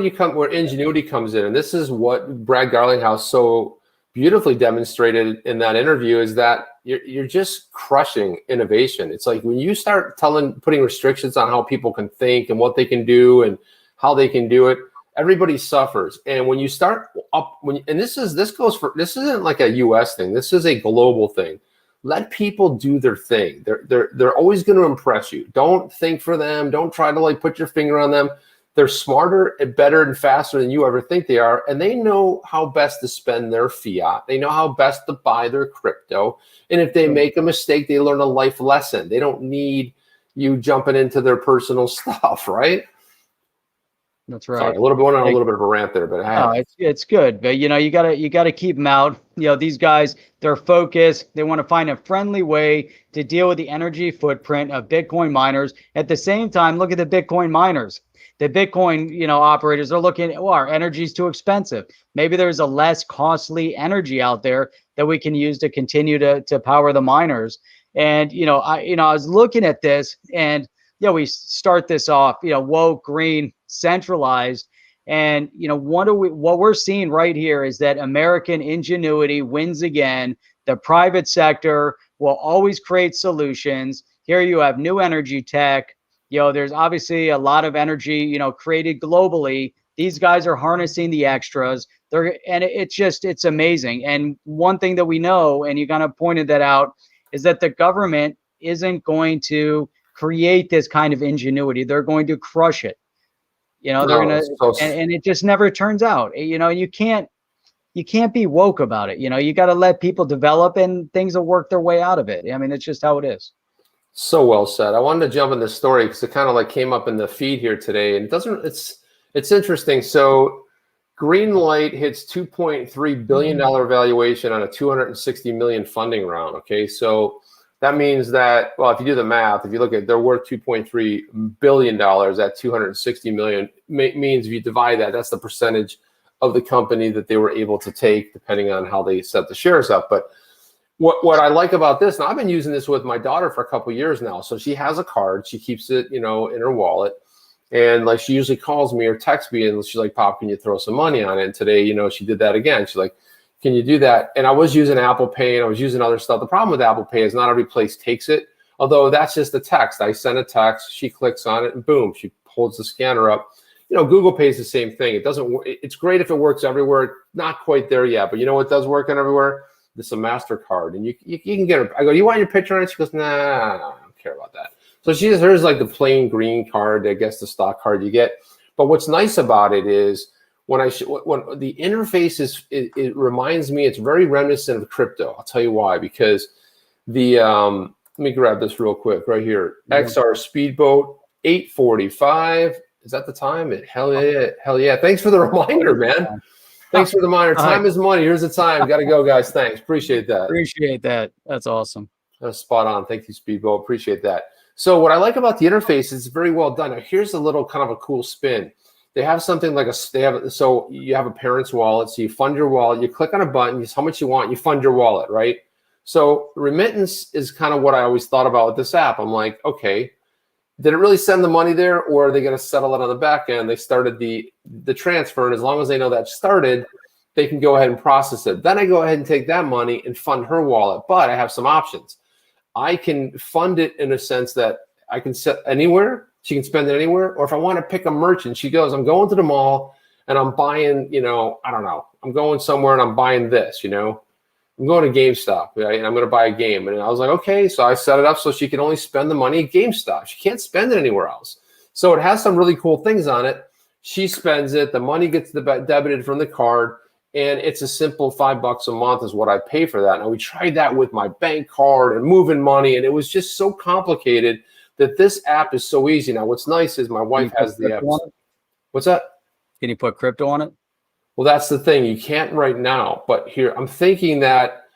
B: Ingenuity comes in, and this is what Brad Garlinghouse so beautifully demonstrated in that interview, is that you're just crushing innovation. It's like when you start putting restrictions on how people can think and what they can do and how they can do it, everybody suffers. And when you start this isn't like a US thing. This is a global thing. Let people do their thing. They're always going to impress you. Don't think for them. Don't try to like put your finger on them. They're smarter and better and faster than you ever think they are. And they know how best to spend their fiat. They know how best to buy their crypto. And if they make a mistake, they learn a life lesson. They don't need you jumping into their personal stuff, right?
A: That's right.
B: Sorry, a little bit of a rant there, but
A: it's good. But you gotta keep them out. These guys, they're focused. They want to find a friendly way to deal with the energy footprint of Bitcoin miners. At the same time, look at the Bitcoin miners. The Bitcoin, operators are looking, our energy is too expensive. Maybe there's a less costly energy out there that we can use to continue to power the miners. And I was looking at this, and we start this off, woke, green, centralized. And, what we're seeing right here is that American ingenuity wins again. The private sector will always create solutions. Here you have new energy tech. There's obviously a lot of energy, created globally. These guys are harnessing the extras. It's amazing. And one thing that we know, and you kind of pointed that out, is that the government isn't going to create this kind of ingenuity. They're going to crush it. They're going to, and it just never turns out. You can't be woke about it. You got to let people develop, and things will work their way out of it. I mean, it's just how it is.
B: So well said. I wanted to jump in this story because it kind of like came up in the feed here today, and it's interesting. So Greenlight hits $2.3 billion valuation on a $260 million funding round. Okay, so that means that, well, if you do the math, if you look at, they're worth $2.3 billion at $260 million, means if you divide that, that's the percentage of the company that they were able to take, depending on how they set the shares up. But what I like about this, and I've been using this with my daughter for a couple of years now. So she has a card, she keeps it, in her wallet. And like, she usually calls me or texts me, and she's like, "Pop, can you throw some money on it?" And today, she did that again. She's like, "Can you do that?" And I was using Apple Pay, and I was using other stuff. The problem with Apple Pay is not every place takes it. Although that's just a text. I send a text, she clicks on it, and boom, she holds the scanner up. Google Pay is the same thing. It doesn't. It's great if it works everywhere. Not quite there yet, but what does work everywhere? It's a MasterCard, and you can get her. I go, "You want your picture on it?" She goes, "Nah, I don't care about that." So hers like the plain green card, I guess the stock card you get. But what's nice about it is when the interface it reminds me, it's very reminiscent of crypto. I'll tell you why. Because let me grab this real quick right here. XR Speedboat 8:45. Is that the time? Hell yeah! Thanks for the reminder, man. Thanks for the reminder. Time is money. Here's the time. Got to go, guys. Thanks. Appreciate that.
A: Appreciate that. That's awesome.
B: That's spot on. Thank you, Speedboat. Appreciate that. So what I like about the interface is it's very well done. Now, here's a little kind of a cool spin. They have something like so you have a parent's wallet. So you fund your wallet. You click on a button. How much you want. You fund your wallet, right? So remittance is kind of what I always thought about with this app. I'm like, okay, did it really send the money there, or are they going to settle it on the back end? They started the transfer, and as long as they know that started, they can go ahead and process it. Then I go ahead and take that money and fund her wallet, but I have some options. I can fund it in a sense that I can set anywhere. She can spend it anywhere, or if I want to pick a merchant, she goes, "I'm going to the mall and I'm buying, I don't know, I'm going somewhere and I'm buying this, I'm going to GameStop, right? And I'm going to buy a game." And I was like, okay. So I set it up so she can only spend the money at GameStop. She can't spend it anywhere else. So it has some really cool things on it. She spends it. The money gets debited from the card. And it's a simple $5 a month is what I pay for that. Now, we tried that with my bank card and moving money. And it was just so complicated that this app is so easy. Now, what's nice is my wife has the app. What's that?
A: Can you put crypto on it?
B: Well, that's the thing. You can't right now, but here I'm thinking that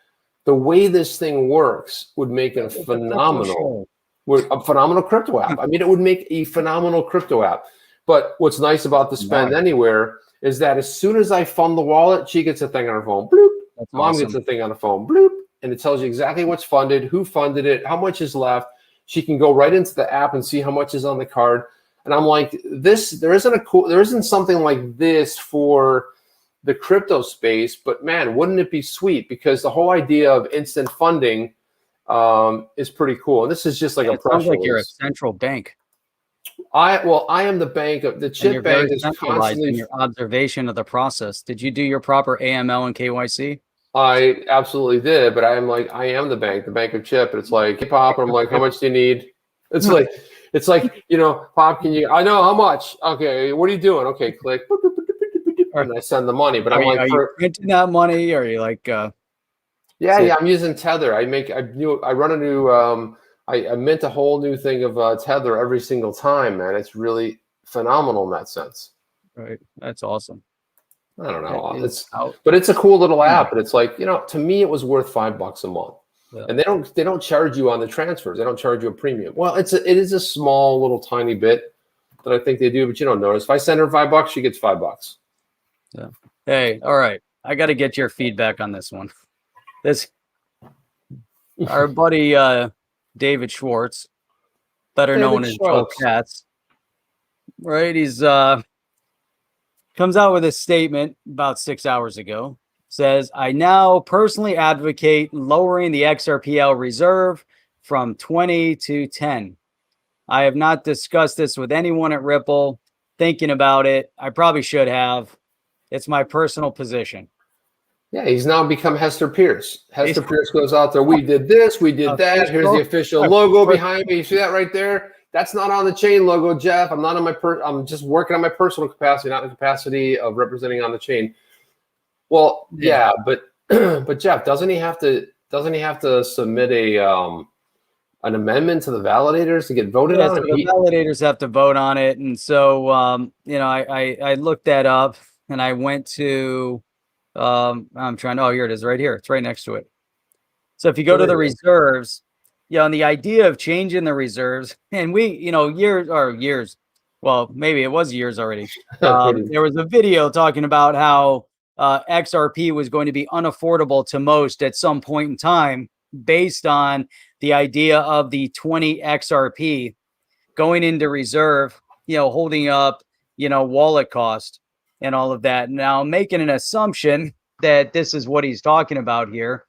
B: the way this thing works would make it a phenomenal crypto app. I mean, it would make a phenomenal crypto app. But what's nice about the spend anywhere is that as soon as I fund the wallet, she gets a thing on her phone. Bloop. Mom gets a thing on the phone. Bloop. And it tells you exactly what's funded, who funded it, how much is left. She can go right into the app and see how much is on the card. And I'm like, there isn't something like this for the crypto space, but man, wouldn't it be sweet? Because the whole idea of instant funding is pretty cool. And this is just like a press release. Sounds like you're a
A: central bank.
B: I am the bank of the chip bank is constantly
A: in your observation of the process. Did you do your proper AML and KYC?
B: I absolutely did, but I'm like, I am the bank of Chip. And it's like, hey, Pop, and I'm like, how much do you need? It's like, Pop, can you? I know how much. Okay, what are you doing? Okay, click, and I send the money. But I'm like,
A: are you printing that money? Or are you like?
B: Yeah, I'm using Tether. I run a new. I mint a whole new thing of Tether every single time, man. It's really phenomenal in that sense.
A: Right, that's awesome.
B: I don't know. But it's a cool little app. But it's like, to me, it was worth $5 a month. Yeah. And they don't charge you on the transfers. They don't charge you a premium. Well, it is a small little tiny bit that I think they do, but you don't notice. If I send her $5, she gets $5.
A: Yeah. Hey, all right. I got to get your feedback on this one. Our buddy David Schwartz, better known as Joel Katz, right? He's comes out with a statement about 6 hours ago. Says, I now personally advocate lowering the XRPL reserve from 20 to 10. I have not discussed this with anyone at Ripple. Thinking about it, I probably should have. It's my personal position.
B: Yeah, he's now become Hester Pierce. Hester Pierce goes out there. We did this. We did that. Here's the official logo behind me. You see that right there? That's not on the chain logo, Jeff. I'm not on my I'm just working on my personal capacity, not the capacity of representing on the chain. Well, yeah, but Jeff, doesn't he have to submit an amendment to the validators to get voted on?
A: So the validators have to vote on it, and so I looked that up, and I went to I'm trying. Oh, here it is, right here. It's right next to it. So if you go to the reserves, and the idea of changing the reserves, and we, years, well, maybe it was years already. There was a video talking about how XRP was going to be unaffordable to most at some point in time, based on the idea of the 20 XRP going into reserve, holding up, wallet cost and all of that. Now, making an assumption that this is what he's talking about here,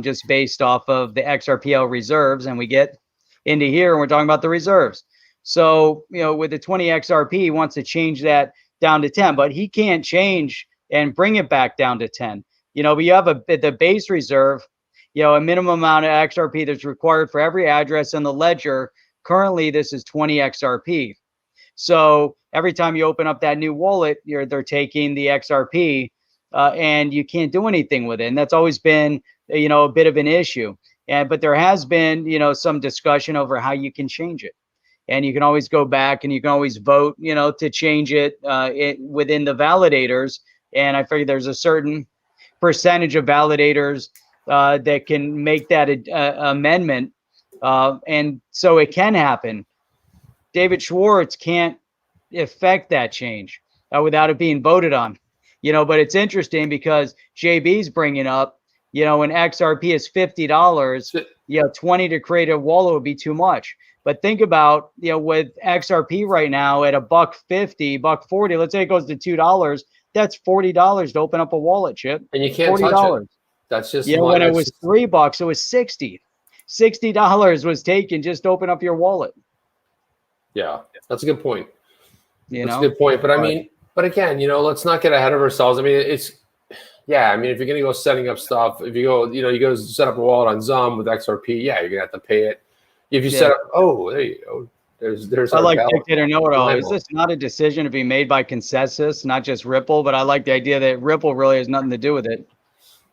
A: just based off of the XRPL reserves, and we get into here and we're talking about the reserves. So, with the 20 XRP, he wants to change that down to 10, but he can't change and bring it back down to 10. But you have the base reserve, a minimum amount of XRP that's required for every address in the ledger. Currently, this is 20 XRP. So every time you open up that new wallet, they're taking the XRP, and you can't do anything with it. And that's always been, a bit of an issue. But there has been, some discussion over how you can change it. And you can always go back and you can always vote, to change it within the validators. And I figure there's a certain percentage of validators that can make that amendment. And so it can happen. David Schwartz can't affect that change without it being voted on. But it's interesting because JB's bringing up, when XRP is $50, 20 to create a wallet would be too much. But think about, with XRP right now at $1.50, $1.40, let's say it goes to $2, that's $40 to open up a wallet, Chip.
B: And you can't touch it. That's just
A: when it was $3, it was $60. $60 was taken just to open up your wallet.
B: Yeah, that's a good point. That's a good point. But I mean, but again, let's not get ahead of ourselves. I mean, if you're going to go setting up stuff, if you go, you go set up a wallet on Zum with XRP, you're going to have to pay it. If you set up, there you go. There's.
A: I like Dictator Know-It-All. Is this not a decision to be made by consensus, not just Ripple? But I like the idea that Ripple really has nothing to do with it.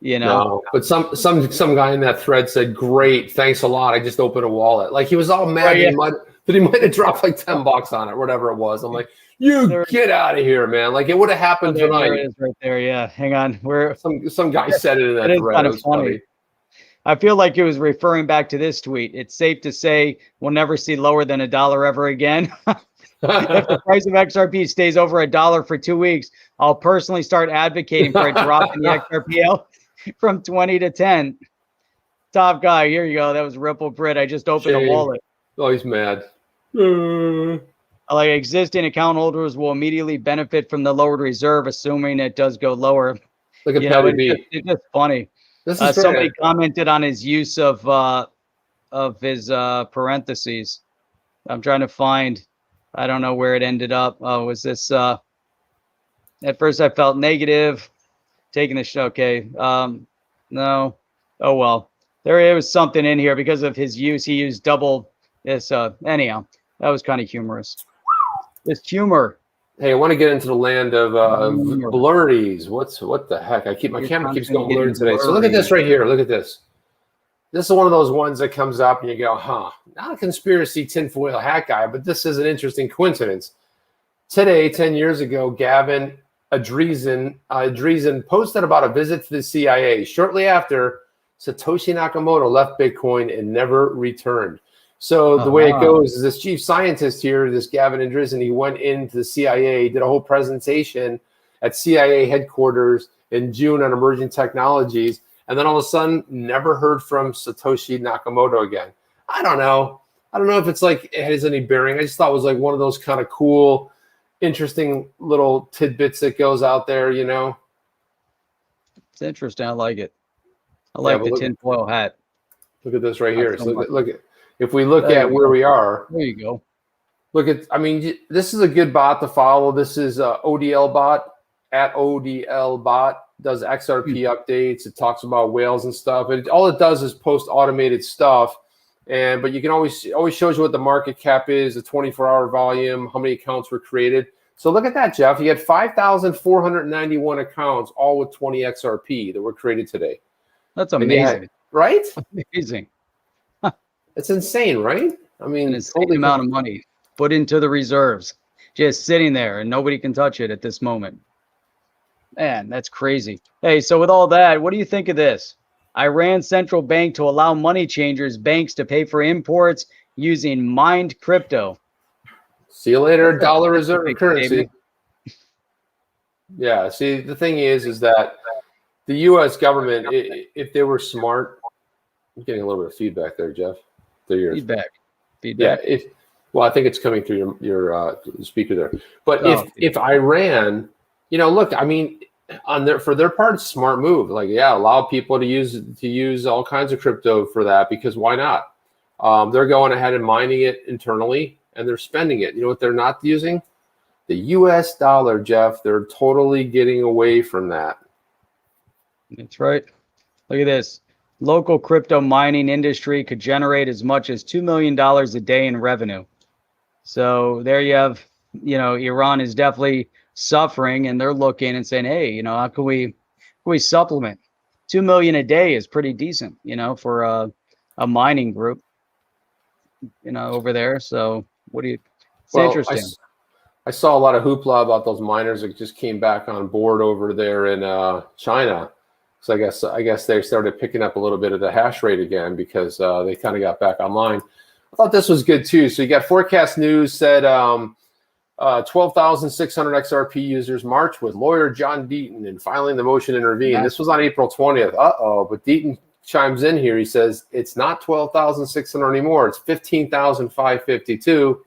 B: No, but some guy in that thread said, "Great, thanks a lot. I just opened a wallet." Like he was all mad that he might have dropped like $10 on it, whatever it was. I'm like, get out of here, man! Like it would have happened tonight.
A: There it is, right there. Yeah, hang on.
B: Some guy said it in that thread.
A: Kind of funny. I feel like it was referring back to this tweet. It's safe to say we'll never see lower than $1 ever again. If the price of XRP stays over $1 for 2 weeks, I'll personally start advocating for a drop in the XRPL from 20 to 10. Top guy, here you go. That was Ripple Brit. I just opened a wallet.
B: Oh, he's mad.
A: Like existing account holders will immediately benefit from the lowered reserve, assuming it does go lower.
B: Look at Patty B.
A: It's just funny. Somebody commented on his use of his parentheses. I'm trying to find. I don't know where it ended up. Oh, was this? At first, I felt negative. Taking the show. Okay. No. Oh, well. There was something in here because of his use. He used double this. Anyhow, that was kind of humorous. This humor.
B: Hey, I want to get into the land of
A: Humor.
B: blurries. What the heck? My camera keeps going blurry today. So look at this right here. Look at this. This is one of those ones that comes up and you go, huh, not a conspiracy tinfoil hat guy, but this is an interesting coincidence. Today, 10 years ago, Gavin Andreessen posted about a visit to the CIA. Shortly after, Satoshi Nakamoto left Bitcoin and never returned. So the way it goes is this chief scientist here, this Gavin Andreessen, he went into the CIA, did a whole presentation at CIA headquarters in June on emerging technologies. And then all of a sudden, never heard from Satoshi Nakamoto again. I don't know. I don't know if it's like it has any bearing. I just thought it was like one of those kind of cool, interesting little tidbits that goes out there, you know?
A: It's interesting. I like it. I like the tinfoil hat.
B: Look at this right here. So look at, if we look at where we are.
A: There you go.
B: Look at, I mean, this is a good bot to follow. This is ODL bot, at ODL bot. Does XRP updates. It talks about whales and stuff. All it does is post automated stuff. But you can always shows you what the market cap is, the 24-hour volume, how many accounts were created. So look at that, Jeff. You had 5,491 accounts, all with 20 XRP that were created today.
A: That's amazing.
B: Right?
A: Amazing.
B: It's insane, right? I mean,
A: an insane amount of money put into the reserves, just sitting there, and nobody can touch it at this moment. Man, that's crazy. Hey, so with all that, what do you think of this? Iran's central bank to allow money changers banks to pay for imports using mined crypto.
B: See you later, dollar reserve currency. Yeah, see, the thing is that the U.S. government, if they were smart, I'm getting a little bit of feedback there, Jeff.
A: Feedback.
B: Yeah, well, I think it's coming through your speaker there. But if Iran, you know, look, I mean, for their part, it's a smart move. Like, yeah, allow people to use all kinds of crypto for that, because why not? They're going ahead and mining it internally, and they're spending it. You know what they're not using? The U.S. dollar, Jeff. They're totally getting away from that.
A: That's right. Look at this. Local crypto mining industry could generate as much as $2 million a day in revenue. So there you have, you know, Iran is definitely suffering, and they're looking and saying, hey, you know, how can we supplement? 2 million a day is pretty decent, you know, for a mining group, you know, over there. So it's interesting.
B: I saw a lot of hoopla about those miners that just came back on board over there in China. So I guess they started picking up a little bit of the hash rate again, because they kind of got back online. I thought this was good too. So you got Forecast News said 12,600 XRP users march with lawyer John Deaton in filing the motion to intervene. Yeah. This was on April 20th. But Deaton chimes in here. He says it's not 12,600 anymore. It's 15,552.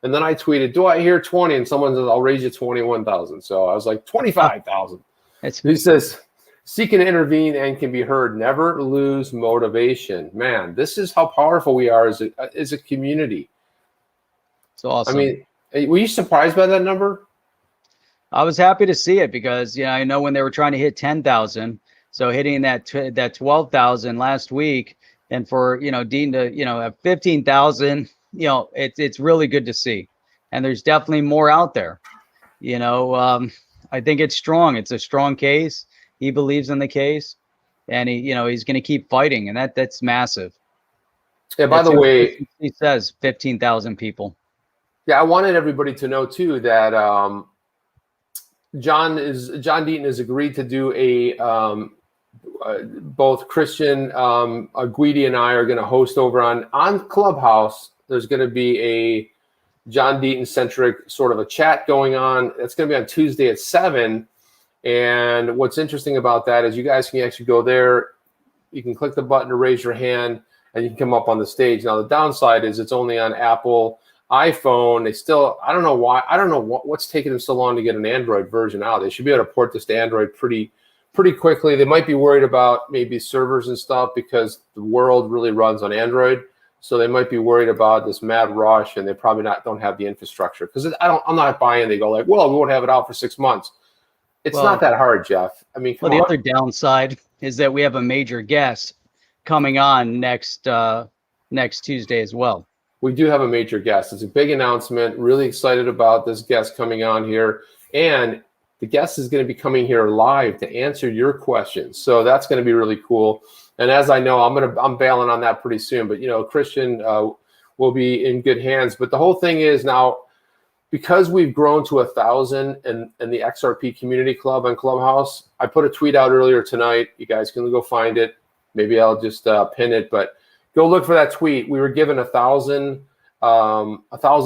B: And then I tweeted, do I hear 20? And someone says, I'll raise you 21,000. So I was like, 25,000. He says, seeking to intervene and can be heard. Never lose motivation. Man, this is how powerful we are as a community.
A: It's awesome.
B: I mean, were you surprised by that number?
A: I was happy to see it, because, you know, I know when they were trying to hit 10,000, so hitting that 12,000 last week, and for, you know, Dean to, you know, have 15,000, you know, it's really good to see. And there's definitely more out there. You know, I think it's strong. It's a strong case. He believes in the case, and he's going to keep fighting, and that's massive.
B: Yeah. By the way,
A: he says 15,000 people.
B: Yeah, I wanted everybody to know too that John Deaton has agreed to do both Christian Guidi and I are going to host over on Clubhouse. There's going to be a John Deaton centric sort of a chat going on. It's going to be on Tuesday at 7. And what's interesting about that is you guys can actually go there. You can click the button to raise your hand, and you can come up on the stage. Now, the downside is it's only on Apple, iPhone. They still, I don't know why. I don't know what's taking them so long to get an Android version out. They should be able to port this to Android pretty quickly. They might be worried about maybe servers and stuff, because the world really runs on Android. So they might be worried about this mad rush, and they probably don't have the infrastructure. Because I'm not buying. They go like, well, we won't have it out for 6 months. It's not that hard, Jeff. I mean, come on.
A: The other downside is that we have a major guest coming on next Tuesday as well.
B: We do have a major guest. It's a big announcement. Really excited about this guest coming on here. And the guest is going to be coming here live to answer your questions. So that's going to be really cool. And as I know, I'm bailing on that pretty soon. But, you know, Christian will be in good hands. But the whole thing is now, because we've grown to 1,000 in the XRP Community Club on Clubhouse, I put a tweet out earlier tonight. You guys can go find it. Maybe I'll just pin it. But go look for that tweet. We were given 1,000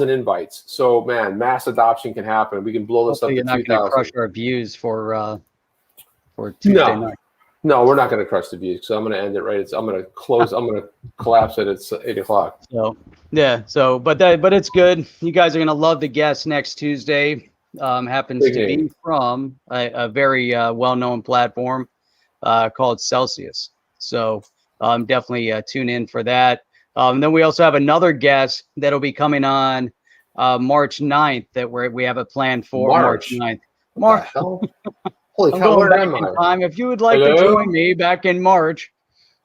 B: invites. So man, mass adoption can happen. We can blow this up to 2,000. You're not going to
A: crush our views for Tuesday night.
B: No, we're not going to crush the views. So I'm going to end it right. I'm going to collapse it. It's 8 o'clock.
A: So yeah. So but it's good. You guys are going to love the guest next Tuesday. Happens to be from a very well-known platform called Celsius. So definitely tune in for that. Then we also have another guest that'll be coming on March 9th that we have a plan for March 9th.
B: March. Holy cow, where am I?
A: If you would like to join me back in March.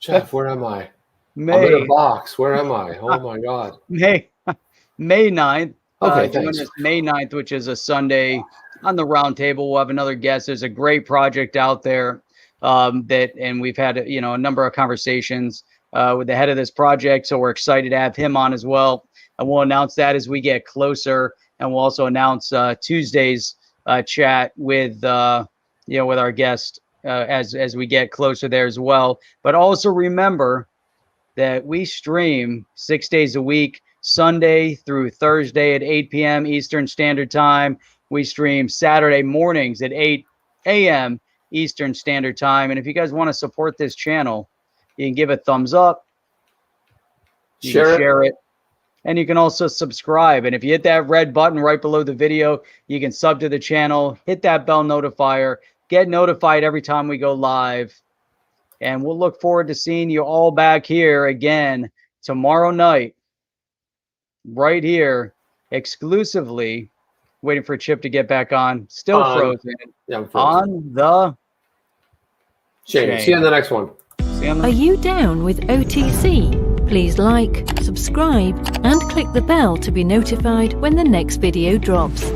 B: Jeff, where am I? I'm in a box. Where am I? Oh my God.
A: May 9th.
B: Okay,
A: join us May 9th, which is a Sunday on the round table. We'll have another guest. There's a great project out there and we've had a number of conversations with the head of this project. So we're excited to have him on as well. And we'll announce that as we get closer. And we'll also announce Tuesday's chat with our guest as we get closer there as well. But also remember that we stream 6 days a week, Sunday through Thursday at 8 p.m. Eastern Standard Time. We stream Saturday mornings at 8 a.m. Eastern Standard Time. And if you guys want to support this channel, you can give it a thumbs up, share it, and you can also subscribe. And if you hit that red button right below the video, you can sub to the channel, hit that bell notifier, get notified every time we go live. And we'll look forward to seeing you all back here again tomorrow night, right here, exclusively. Waiting for Chip to get back on. Still frozen.
B: Yeah, I'm frozen.
A: On the chain.
B: See you in the next one.
C: Are you down with OTC? Please like, subscribe, and click the bell to be notified when the next video drops.